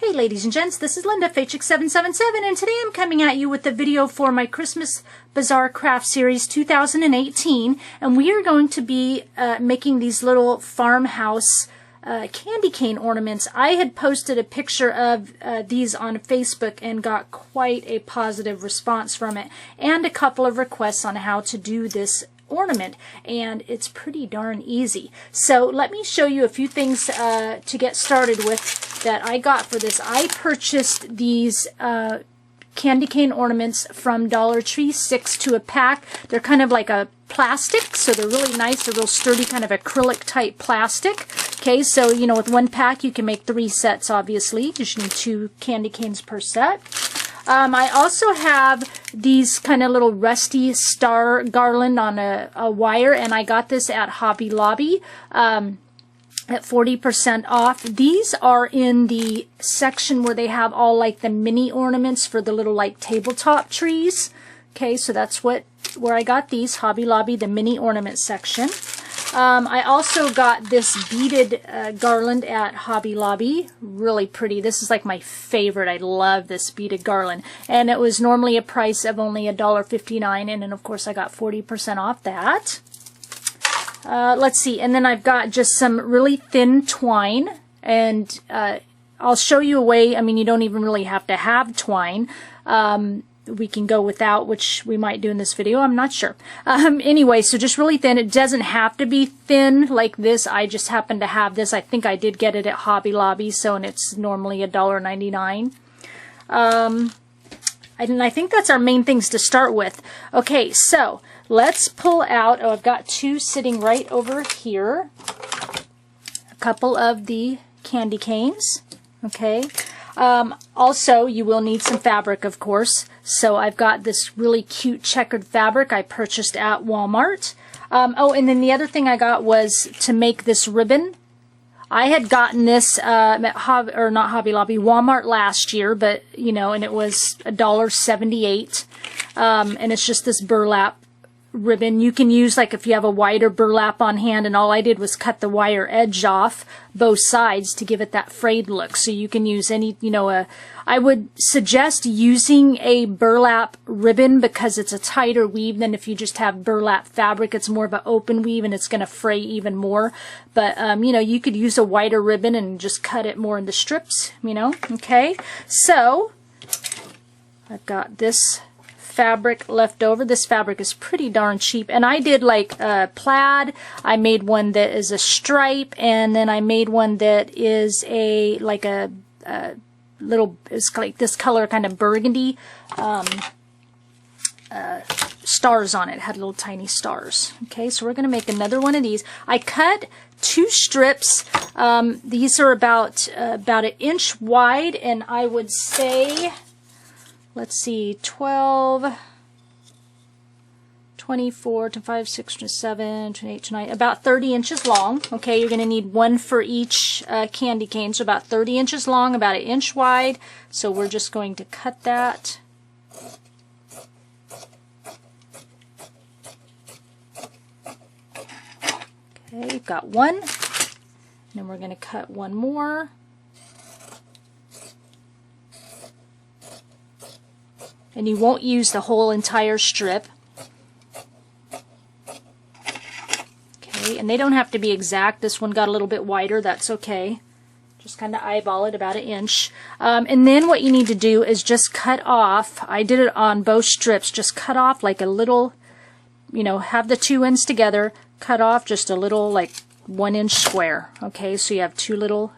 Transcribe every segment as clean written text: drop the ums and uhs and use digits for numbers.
Hey ladies and gents, this is Linda, faythchik777, and today I'm coming at you with the video for my Christmas Bazaar Craft Series 2018, and we are going to be making these little farmhouse candy cane ornaments. I had posted a picture of these on Facebook and got quite a positive response from it, and a couple of requests on how to do this ornament, and it's pretty darn easy. So let me show you a few things to get started with that I got for this. I purchased these candy cane ornaments from Dollar Tree, 6 to a pack. They're kind of like a plastic, so they're really nice. They're real sturdy, kind of acrylic type plastic. Okay, so you know, with one pack you can make 3 sets, obviously. You just need 2 candy canes per set. I also have these kind of little rusty star garland on a wire, and I got this at Hobby Lobby at 40% off. These are in the section where they have all like the mini ornaments for the little like tabletop trees. Okay, so that's where I got these, Hobby Lobby, the mini ornament section. I also got this beaded garland at Hobby Lobby. Really pretty. This is like my favorite. I love this beaded garland. And it was normally a price of only $1.59, and then of course I got 40% off that. Let's see, and then I've got just some really thin twine, and I'll show you a way. I mean, you don't even really have to have twine. We can go without, which we might do in this video. I'm not sure. Anyway, so just really thin. It doesn't have to be thin like this. I just happen to have this. I think I did get it at Hobby Lobby, so, and it's normally $1.99. And I think that's our main things to start with. Okay, so let's pull out, I've got 2 sitting right over here. A couple of the candy canes. Okay. Also, you will need some fabric, of course. So I've got this really cute checkered fabric I purchased at Walmart. Oh, and then the other thing I got was to make this ribbon. I had gotten this at not Hobby Lobby, Walmart last year, but you know, and it was $1.78. And it's just this burlap ribbon. You can use, like, if you have a wider burlap on hand, and all I did was cut the wire edge off both sides to give it that frayed look. So you can use any, you know, I would suggest using a burlap ribbon because it's a tighter weave than if you just have burlap fabric. It's more of an open weave and it's going to fray even more. But, you know, you could use a wider ribbon and just cut it more into strips, you know. Okay, so I've got this fabric left over. This fabric is pretty darn cheap, and I did like plaid. I made one that is a stripe, and then I made one that is a like a little, it's like this color, kind of burgundy, stars on it. Had little tiny stars. Okay, so we're going to make another one of these. I cut 2 strips. These are about an inch wide, and I would say, let's see, 12, 24, 25, 6, 27, 28, 29, about 30 inches long. Okay, you're going to need 1 for each candy cane, so about 30 inches long, about an inch wide. So we're just going to cut that. Okay, got 1. And then we're going to cut 1 more. And you won't use the whole entire strip. Okay, and they don't have to be exact. This one got a little bit wider. That's okay. Just kind of eyeball it about an inch. And then what you need to do is just cut off. I did it on both strips. Just cut off like a little, you know, have the 2 ends together. Cut off just a little, like 1-inch square. Okay, so you have 2 little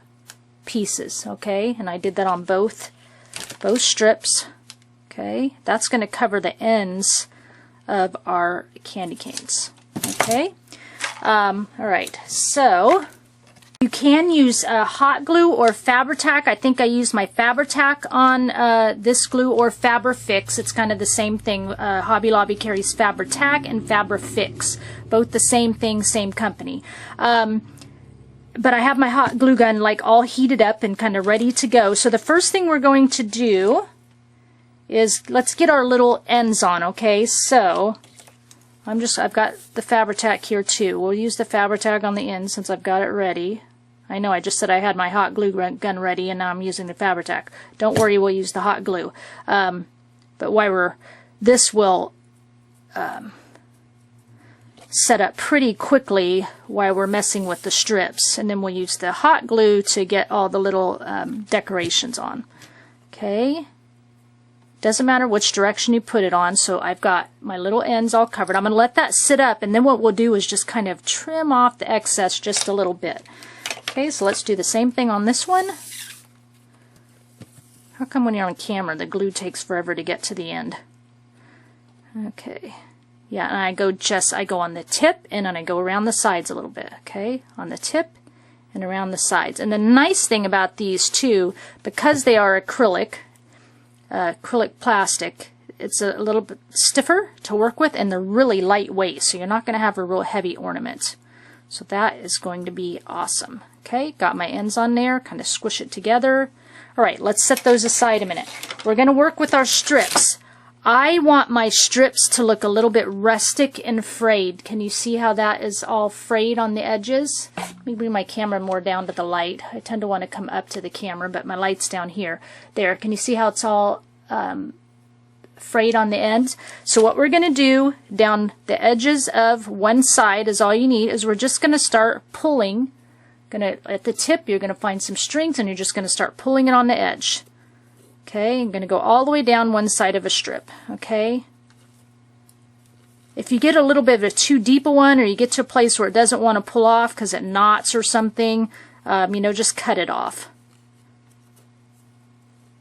pieces. Okay, and I did that on both strips. Okay, that's going to cover the ends of our candy canes. Okay, all right, so you can use hot glue or Fabri-Tac. I think I used my Fabri-Tac on this glue, or Fabri-Fix. It's kind of the same thing. Hobby Lobby carries Fabri-Tac and Fabri-Fix. Both the same thing, same company. But I have my hot glue gun like all heated up and kind of ready to go. So the first thing we're going to do is, let's get our little ends on. Okay, so I've got the Fabri-Tac here too. We'll use the Fabri-Tac on the end since I've got it ready. I know I just said I had my hot glue gun ready and now I'm using the faythchik. Don't worry, we'll use the hot glue. But this will set up pretty quickly while we're messing with the strips. And then we'll use the hot glue to get all the little decorations on. Okay. Doesn't matter which direction you put it on, so I've got my little ends all covered. I'm going to let that sit up, and then what we'll do is just kind of trim off the excess just a little bit. Okay, so let's do the same thing on this one. How come when you're on camera the glue takes forever to get to the end? Okay. Yeah, and I go on the tip, and then I go around the sides a little bit. Okay, on the tip and around the sides. And the nice thing about these two, because they are acrylic plastic, it's a little bit stiffer to work with, and they're really lightweight, so you're not going to have a real heavy ornament. So that is going to be awesome. Okay, got my ends on there, kind of squish it together. Alright, let's set those aside a minute. We're going to work with our strips. I want my strips to look a little bit rustic and frayed. Can you see how that is all frayed on the edges? Let me bring my camera more down to the light. I tend to want to come up to the camera, but my light's down here. There, can you see how it's all frayed on the ends? So what we're going to do down the edges of one side is all you need is we're just going to start pulling. At the tip you're going to find some strings and you're just going to start pulling it on the edge. Okay, I'm going to go all the way down one side of a strip. Okay. If you get a little bit of a too deep a one, or you get to a place where it doesn't want to pull off because it knots or something, you know, just cut it off.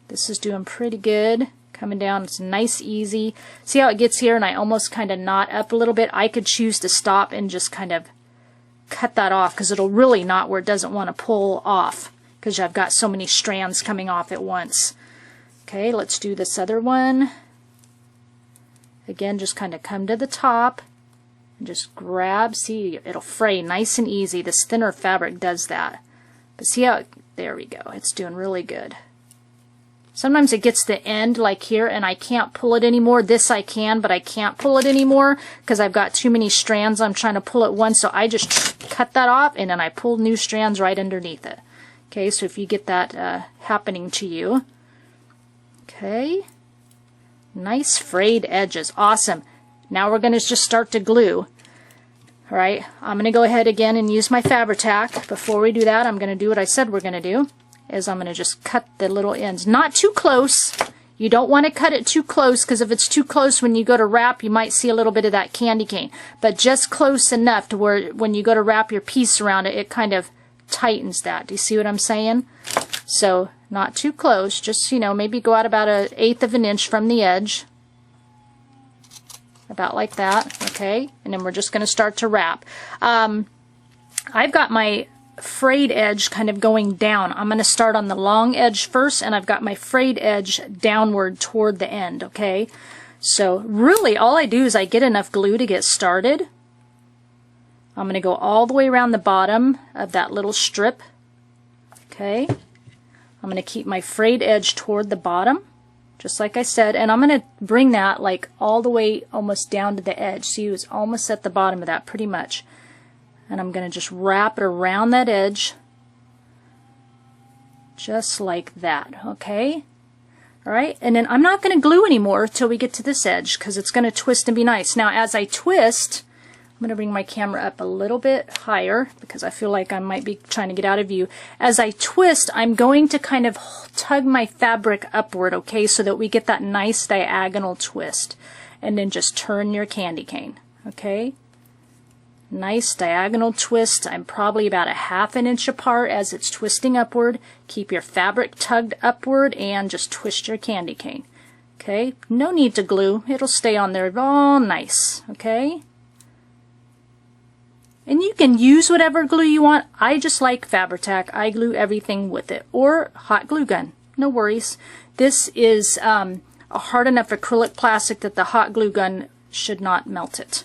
This is doing pretty good. Coming down, it's nice, easy. See how it gets here and I almost kind of knot up a little bit? I could choose to stop and just kind of cut that off because it'll really knot where it doesn't want to pull off because I've got so many strands coming off at once. Okay, let's do this other one. Again, just kind of come to the top and just grab. See, it'll fray nice and easy. This thinner fabric does that. But see how, there we go. It's doing really good. Sometimes it gets to the end like here and I can't pull it anymore. This I can, but I can't pull it anymore because I've got too many strands I'm trying to pull at once. So I just cut that off and then I pull new strands right underneath it. Okay, so if you get that happening to you. Okay, nice frayed edges, awesome. Now we're going to just start to glue. Alright, I'm going to go ahead again and use my faythchik. Before we do that, I'm going to do what I said we're going to do, is I'm going to just cut the little ends. Not too close. You don't want to cut it too close, because if it's too close when you go to wrap, you might see a little bit of that candy cane. But just close enough to where when you go to wrap your piece around it, it kind of tightens that. Do you see what I'm saying? So, not too close, just, you know, maybe go out about 1/8 of an inch from the edge. About like that, okay? And then we're just going to start to wrap. I've got my frayed edge kind of going down. I'm going to start on the long edge first, and I've got my frayed edge downward toward the end, okay? So, really, all I do is I get enough glue to get started. I'm going to go all the way around the bottom of that little strip, okay? I'm going to keep my frayed edge toward the bottom, just like I said, and I'm going to bring that like all the way almost down to the edge. See, it's almost at the bottom of that pretty much. And I'm going to just wrap it around that edge, just like that, okay? Alright, and then I'm not going to glue anymore till we get to this edge because it's going to twist and be nice. Now, as I twist, I'm going to bring my camera up a little bit higher because I feel like I might be trying to get out of view. As I twist, I'm going to kind of tug my fabric upward, okay, so that we get that nice diagonal twist. And then just turn your candy cane, okay? Nice diagonal twist. I'm probably about 1/2 inch apart as it's twisting upward. Keep your fabric tugged upward and just twist your candy cane, okay? No need to glue. It'll stay on there all nice, okay? And you can use whatever glue you want. I just like faythchik. I glue everything with it. Or hot glue gun. No worries. This is a hard enough acrylic plastic that the hot glue gun should not melt it.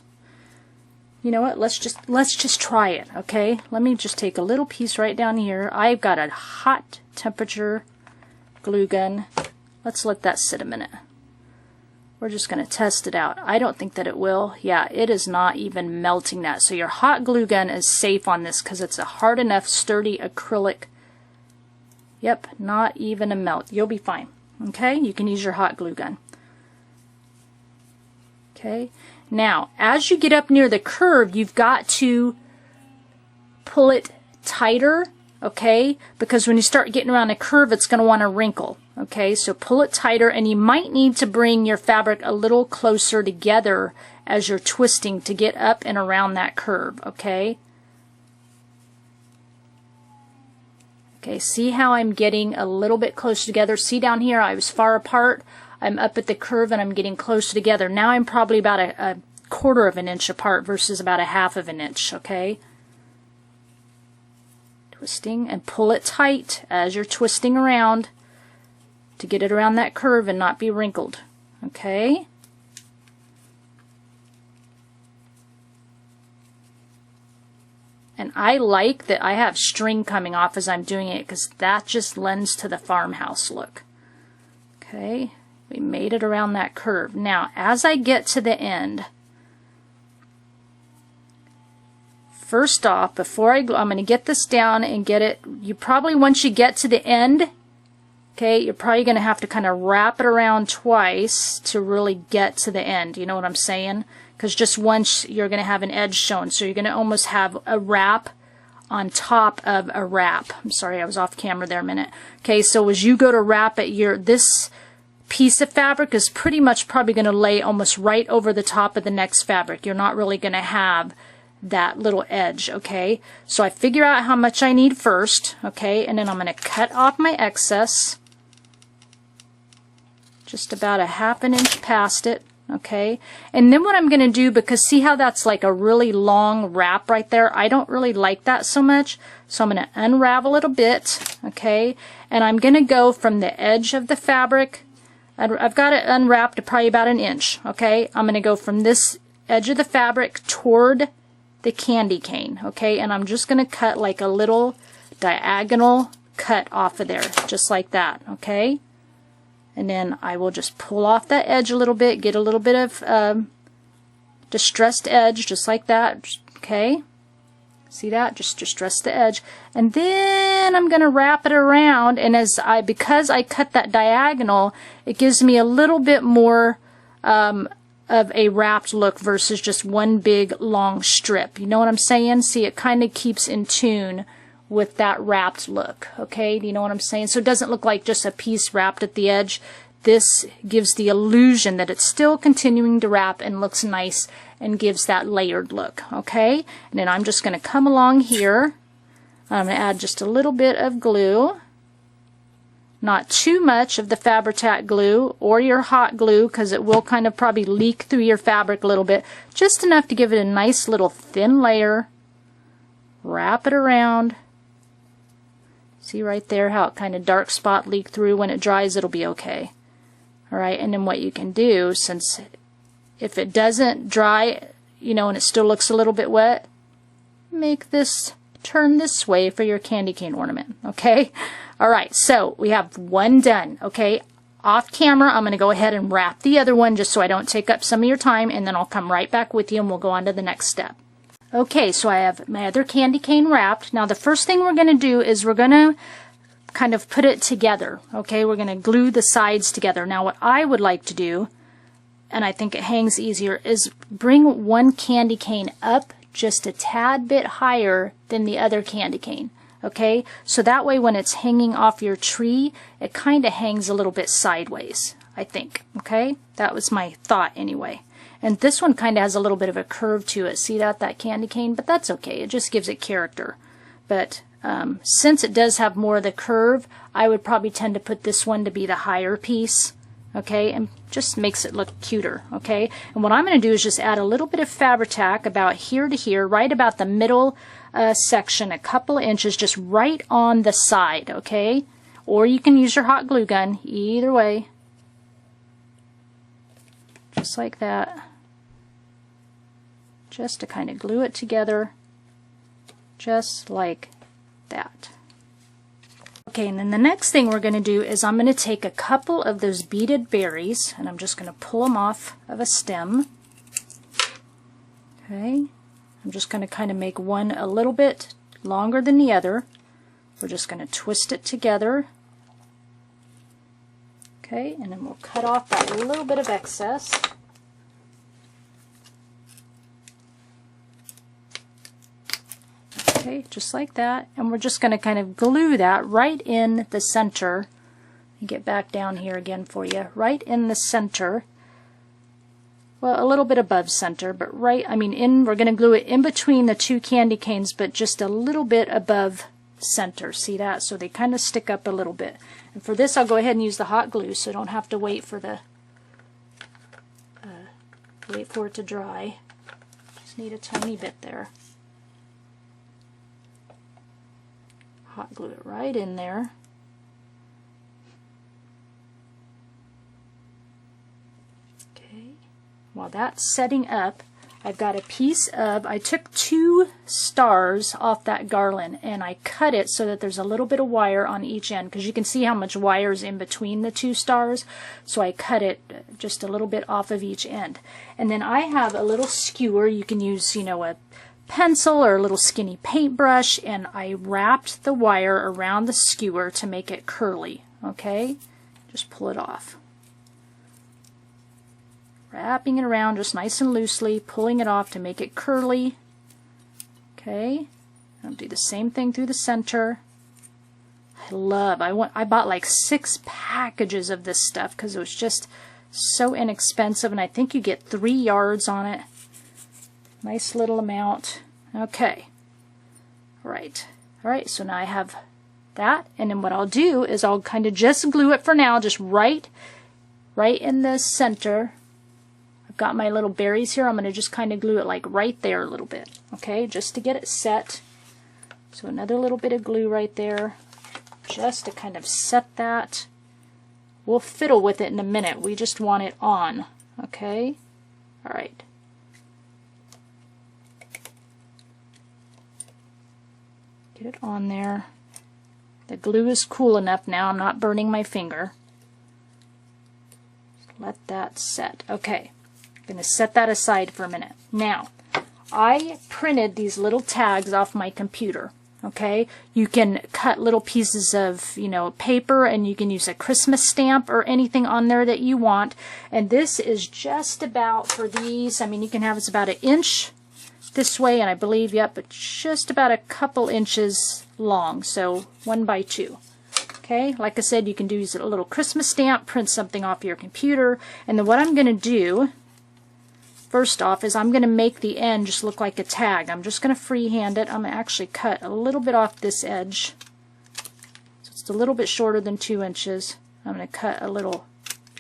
You know what? Let's just try it, okay? Let me just take a little piece right down here. I've got a hot temperature glue gun. Let's let that sit a minute. we're just going to test it out. I don't think that it will. Yeah, it is not even melting that. So your hot glue gun is safe on this because it's a hard enough, sturdy acrylic. Yep, not even a melt. You'll be fine. Okay, you can use your hot glue gun. Okay, now as you get up near the curve, you've got to pull it tighter, okay, because when you start getting around a curve, it's going to want to wrinkle. Okay, so pull it tighter, and you might need to bring your fabric a little closer together as you're twisting to get up and around that curve. Okay. Okay, see how I'm getting a little bit closer together? See down here, I was far apart. I'm up at the curve and I'm getting closer together. Now I'm probably about a quarter of an inch apart versus about a half of an inch, okay? Twisting, and pull it tight as you're twisting around to get it around that curve and not be wrinkled, okay? And I like that I have string coming off as I'm doing it because that just lends to the farmhouse look. Okay, we made it around that curve. Now, as I get to the end, first off, before I glue, I'm going to get this down and get it. You probably, once you get to the end, okay, you're probably going to have to kind of wrap it around twice to really get to the end. You know what I'm saying? Because just once you're going to have an edge shown, so you're going to almost have a wrap on top of a wrap. I'm sorry, I was off camera there a minute. Okay, so as you go to wrap it, this piece of fabric is pretty much probably going to lay almost right over the top of the next fabric. You're not really going to have that little edge, okay? So I figure out how much I need first, okay, and then I'm going to cut off my excess, just about a half an inch past it. Okay, and then what I'm going to do, because see how that's like a really long wrap right there? I don't really like that so much, so I'm going to unravel it a bit, okay, and I'm going to go from the edge of the fabric. I've got it unwrapped to probably about an inch, okay? I'm going to go from this edge of the fabric toward the candy cane, okay, and I'm just going to cut like a little diagonal cut off of there, just like that, okay? And then I will just pull off that edge a little bit, get a little bit of distressed edge, just like that, okay? See that? Just distress the edge. And then I'm going to wrap it around, and because I cut that diagonal, it gives me a little bit more of a wrapped look versus just one big long strip. You know what I'm saying? See, it kind of keeps in tune with that wrapped look, okay? Do you know what I'm saying? So it doesn't look like just a piece wrapped at the edge. This gives the illusion that it's still continuing to wrap and looks nice and gives that layered look, okay? And then I'm just going to come along here. I'm going to add just a little bit of glue. Not too much of the Fabri-Tac glue or your hot glue, because it will kind of probably leak through your fabric a little bit. Just enough to give it a nice little thin layer. Wrap it around. See right there how it kind of dark spot leaked through? When it dries, it'll be okay. Alright, and then what you can do, since if it doesn't dry, you know, and it still looks a little bit wet, make this turn this way for your candy cane ornament, okay? Alright, so we have one done, okay? Off camera, I'm going to go ahead and wrap the other one just so I don't take up some of your time, and then I'll come right back with you and we'll go on to the next step. Okay, so I have my other candy cane wrapped. Now the first thing we're going to do is we're going to kind of put it together. Okay, we're going to glue the sides together. Now what I would like to do, and I think it hangs easier, is bring one candy cane up just a tad bit higher than the other candy cane. Okay, so that way when it's hanging off your tree, it kind of hangs a little bit sideways, I think. Okay, that was my thought anyway. And this one kind of has a little bit of a curve to it. See that candy cane? But that's okay. It just gives it character. But since it does have more of the curve, I would probably tend to put this one to be the higher piece. Okay, and just makes it look cuter. Okay, and what I'm going to do is just add a little bit of Fabri-Tac about here to here, right about the middle section, a couple of inches, just right on the side. Okay, or you can use your hot glue gun. Either way, just like that. Just to kind of glue it together, just like that. Okay, and then the next thing we're going to do is I'm going to take a couple of those beaded berries and I'm just going to pull them off of a stem. Okay, I'm just going to kind of make one a little bit longer than the other. We're just going to twist it together. Okay, and then we'll cut off that little bit of excess. Okay, just like that, and we're just going to kind of glue that right in the center. And get back down here again for you, right in the center. Well, a little bit above center, but right, we're going to glue it in between the two candy canes, but just a little bit above center. See that? So they kind of stick up a little bit. And for this, I'll go ahead and use the hot glue, so I don't have to wait for it to dry. Just need a tiny bit there. Hot glue it right in there. Okay, while that's setting up, I've got a piece of, I took 2 stars off that garland and I cut it so that there's a little bit of wire on each end, because you can see how much wire is in between the 2 stars. So I cut it just a little bit off of each end. And then I have a little skewer. You can use, a pencil or a little skinny paintbrush, and I wrapped the wire around the skewer to make it curly. Okay, just pull it off, wrapping it around just nice and loosely, pulling it off to make it curly. Okay, I'll do the same thing through the center. I bought like 6 packages of this stuff because it was just so inexpensive, and I think you get 3 yards on it. Nice little amount. Okay. Alright, so now I have that, and then what I'll do is I'll kind of just glue it for now, just right in the center. I've got my little berries here. I'm going to just kind of glue it like right there a little bit. Okay, just to get it set. So another little bit of glue right there, just to kind of set that. We'll fiddle with it in a minute. We just want it on. Okay? Alright. Get it on there. The glue is cool enough now. I'm not burning my finger. Just let that set. Okay. I'm going to set that aside for a minute. Now, I printed these little tags off my computer. Okay, you can cut little pieces of, paper, and you can use a Christmas stamp or anything on there that you want. And this is just about, for these, you can have, it's about 1 inch this way, and I believe, yep, but just about a couple inches long, so 1 by 2. Okay, like I said, you can use a little Christmas stamp, print something off your computer, and then what I'm going to do first off is I'm going to make the end just look like a tag. I'm just going to freehand it. I'm going to actually cut a little bit off this edge. So it's a little bit shorter than 2 inches. I'm going to cut a little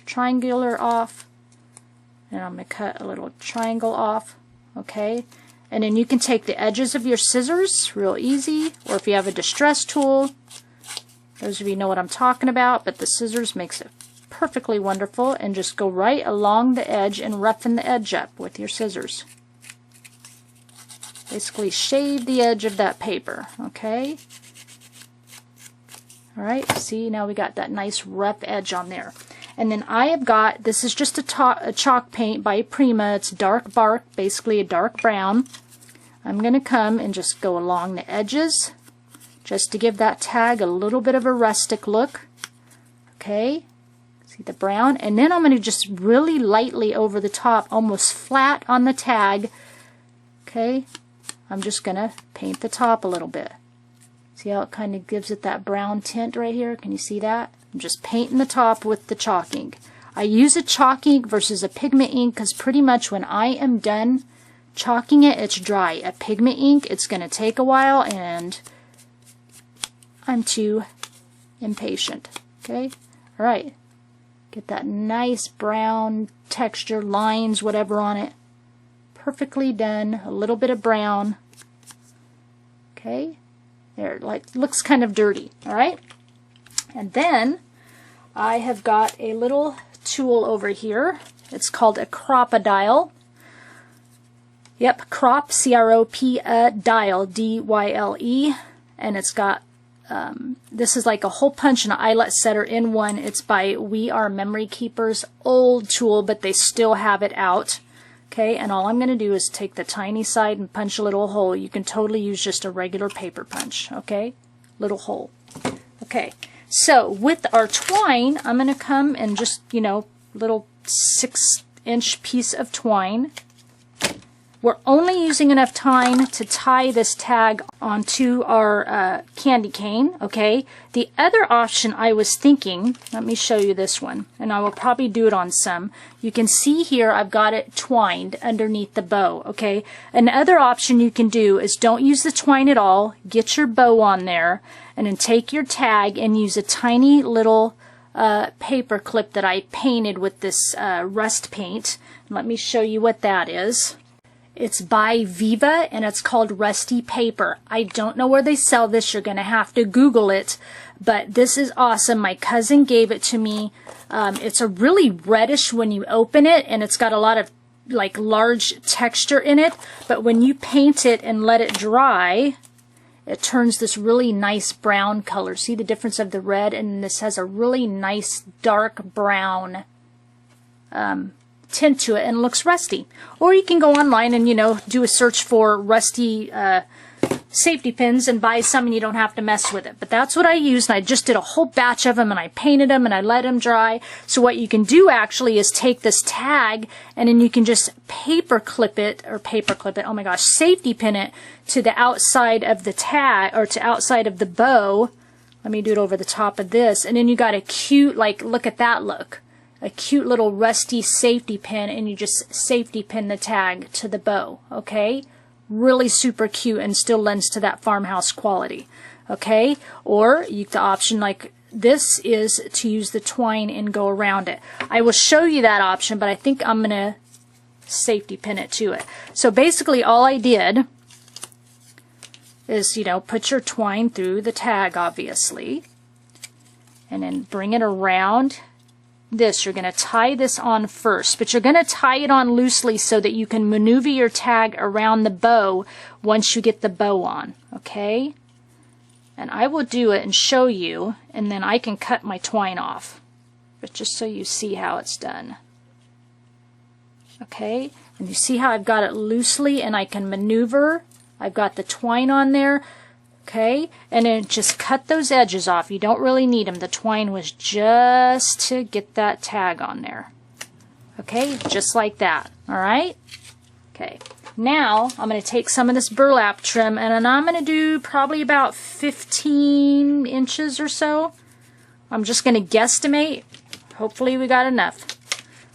triangular off, and I'm going to cut a little triangle off. Okay, and then you can take the edges of your scissors, real easy, or if you have a distress tool, those of you know what I'm talking about, but the scissors makes it perfectly wonderful, and just go right along the edge and roughen the edge up with your scissors. Basically shave the edge of that paper. Okay, alright, see, now we got that nice rough edge on there. And then I have got, this is just a chalk paint by Prima. It's dark bark, basically a dark brown. I'm going to come and just go along the edges just to give that tag a little bit of a rustic look. Okay, see the brown, and then I'm going to just really lightly over the top, almost flat on the tag. Okay, I'm just going to paint the top a little bit. See how it kind of gives it that brown tint right here? Can you see that? I'm just painting the top with the chalk ink. I use a chalk ink versus a pigment ink because pretty much when I am done chalking it, it's dry. A pigment ink, it's going to take a while, and I'm too impatient. Okay, alright. Get that nice brown texture, lines, whatever on it. Perfectly done. A little bit of brown. Okay, there, like, looks kind of dirty. Alright, and then I have got a little tool over here. It's called a crop-a-dial. Yep, crop, C-R-O-P, a dial, D-Y-L-E, and it's got this is like a hole punch and an eyelet setter in one. It's by We Are Memory Keepers. Old tool, but they still have it out. Okay, and all I'm going to do is take the tiny side and punch a little hole. You can totally use just a regular paper punch. Okay, little hole. Okay, so with our twine, I'm going to come and just, you know, little 6-inch piece of twine. We're only using enough twine to tie this tag onto our candy cane, okay? The other option I was thinking, let me show you this one, and I will probably do it on some. You can see here I've got it twined underneath the bow, okay? Another option you can do is don't use the twine at all, get your bow on there, and then take your tag and use a tiny little paper clip that I painted with this rust paint. Let me show you what that is. It's by Viva and it's called Rusty Paper. I don't know where they sell this. You're going to have to Google it. But this is awesome. My cousin gave it to me. It's a really reddish when you open it, and it's got a lot of like large texture in it. But when you paint it and let it dry, it turns this really nice brown color. See the difference of the red? And this has a really nice dark brown tint to it and looks rusty. Or you can go online and, you know, do a search for rusty safety pins and buy some, and you don't have to mess with it. But that's what I used, and I just did a whole batch of them, and I painted them and I let them dry. So what you can do actually is take this tag and then you can just oh my gosh, safety pin it to the outside of the tag, or to outside of the bow. Let me do it over the top of this, and then you got a cute, like, look at that look. A cute little rusty safety pin, and you just safety pin the tag to the bow, okay? Really super cute and still lends to that farmhouse quality, okay? Or the option like this is to use the twine and go around it. I will show you that option, but I think I'm going to safety pin it to it. So basically all I did is, you know, put your twine through the tag, obviously, and then bring it around this. You're going to tie this on first, but you're going to tie it on loosely so that you can maneuver your tag around the bow once you get the bow on, okay? And I will do it and show you, and then I can cut my twine off, but just so you see how it's done. Okay, and you see how I've got it loosely and I can maneuver. I've got the twine on there. Okay, and then just cut those edges off. You don't really need them. The twine was just to get that tag on there. Okay, just like that. All right? Okay, now I'm going to take some of this burlap trim, and I'm going to do probably about 15 inches or so. I'm just going to guesstimate. Hopefully we got enough.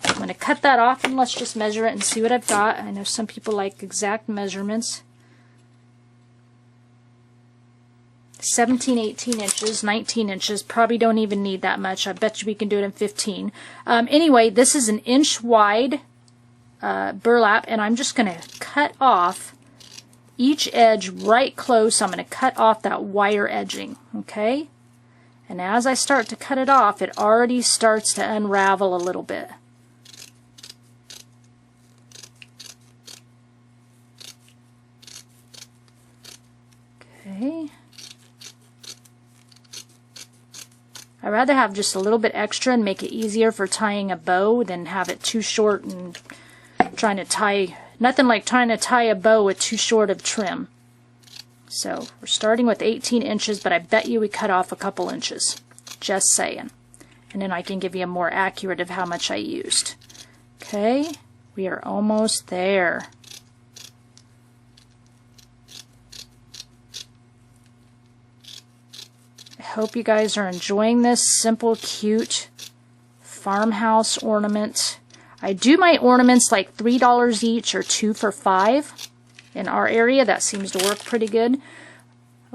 I'm going to cut that off, and let's just measure it and see what I've got. I know some people like exact measurements. 17, 18 inches, 19 inches. Probably don't even need that much. I bet you we can do it in 15. Anyway, this is an inch wide burlap, and I'm just going to cut off each edge right close. I'm going to cut off that wire edging, okay? And as I start to cut it off, it already starts to unravel a little bit. Okay. I'd rather have just a little bit extra and make it easier for tying a bow than have it too short and trying to tie, nothing like trying to tie a bow with too short of trim. So we're starting with 18 inches, but I bet you we cut off a couple inches. Just saying. And then I can give you a more accurate of how much I used. Okay, we are almost there. I hope you guys are enjoying this simple, cute farmhouse ornament. I do my ornaments like $3 each or 2 for $5 in our area. That seems to work pretty good.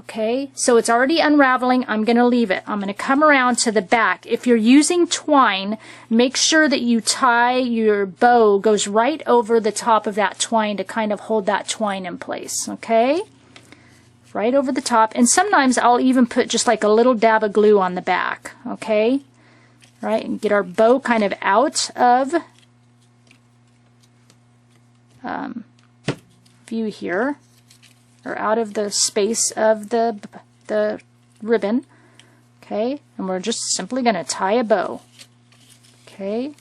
Okay, so it's already unraveling. I'm going to leave it. I'm going to come around to the back. If you're using twine, make sure that you tie your bow goes right over the top of that twine to kind of hold that twine in place. Okay? Right over the top, and sometimes I'll even put just like a little dab of glue on the back, okay? Right, and get our bow kind of out of view here, or out of the space of the ribbon. Okay, and we're just simply going to tie a bow. Okay.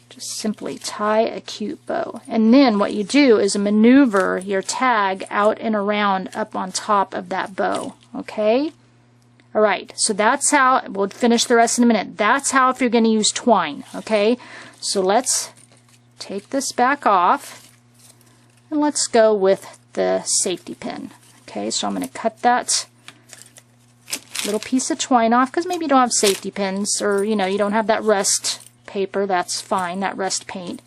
Just simply tie a cute bow. And then what you do is maneuver your tag out and around up on top of that bow. Okay? Alright, so that's how, we'll finish the rest in a minute. That's how if you're going to use twine. Okay? So let's take this back off and let's go with the safety pin. Okay, so I'm going to cut that little piece of twine off because maybe you don't have safety pins, or you don't have that rest paper. That's fine, that rest paint.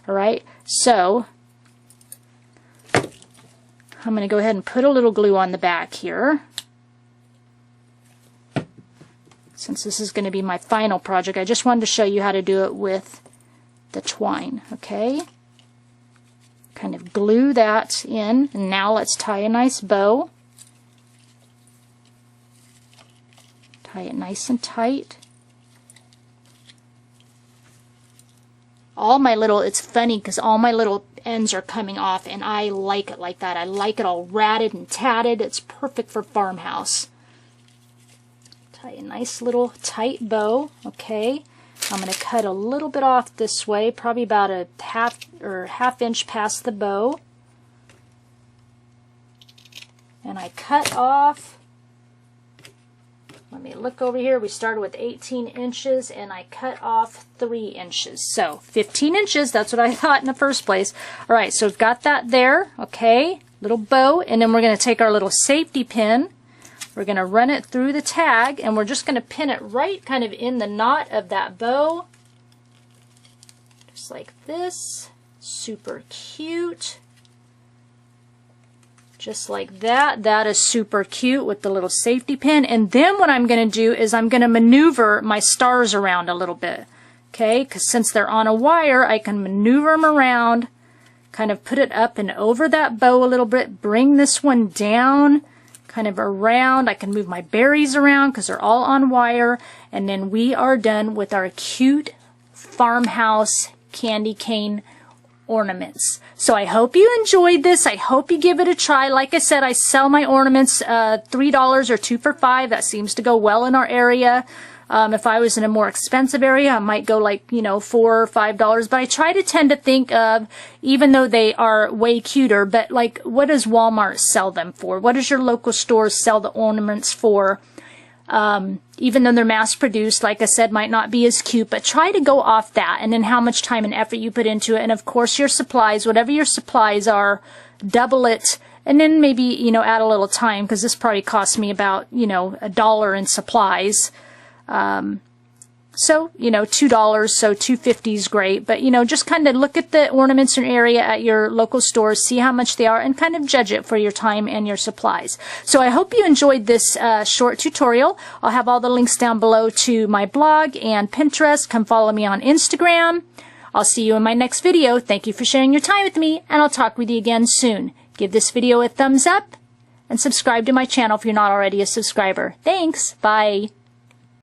Alright, so I'm going to go ahead and put a little glue on the back here. Since this is going to be my final project, I just wanted to show you how to do it with the twine. Okay, kind of glue that in, and now let's tie a nice bow. Tie it nice and tight. All my little, it's funny because all my little ends are coming off, and I like it like that. I like it all ratted and tatted. It's perfect for farmhouse. Tie a nice little tight bow. Okay, I'm going to cut a little bit off this way, probably about a half inch past the bow. And I cut off, let me look over here, we started with 18 inches and I cut off 3 inches. So 15 inches, that's what I thought in the first place. Alright, so we've got that there, okay, little bow, and then we're going to take our little safety pin, we're going to run it through the tag, and we're just going to pin it right kind of in the knot of that bow. Just like this. Super cute. Just like that. That is super cute with the little safety pin. And then what I'm going to do is I'm going to maneuver my stars around a little bit. Okay, because since they're on a wire, I can maneuver them around, kind of put it up and over that bow a little bit, bring this one down, kind of around. I can move my berries around because they're all on wire, and then we are done with our cute farmhouse candy cane ornaments. So I hope you enjoyed this. I hope you give it a try. Like I said, I sell my ornaments $3 or 2 for $5. That seems to go well in our area. If I was in a more expensive area, I might go like, $4 or $5. But I try to tend to think of, even though they are way cuter, but like, what does Walmart sell them for? What does your local stores sell the ornaments for? Even though they're mass produced, like I said, might not be as cute, but try to go off that, and then how much time and effort you put into it. And of course your supplies, whatever your supplies are, double it. And then maybe, add a little time, because this probably cost me about, $1 in supplies. So, $2, so $2.50 is great. But, just kind of look at the ornaments in your area at your local stores, see how much they are, and kind of judge it for your time and your supplies. So I hope you enjoyed this short tutorial. I'll have all the links down below to my blog and Pinterest. Come follow me on Instagram. I'll see you in my next video. Thank you for sharing your time with me, and I'll talk with you again soon. Give this video a thumbs up, and subscribe to my channel if you're not already a subscriber. Thanks. Bye.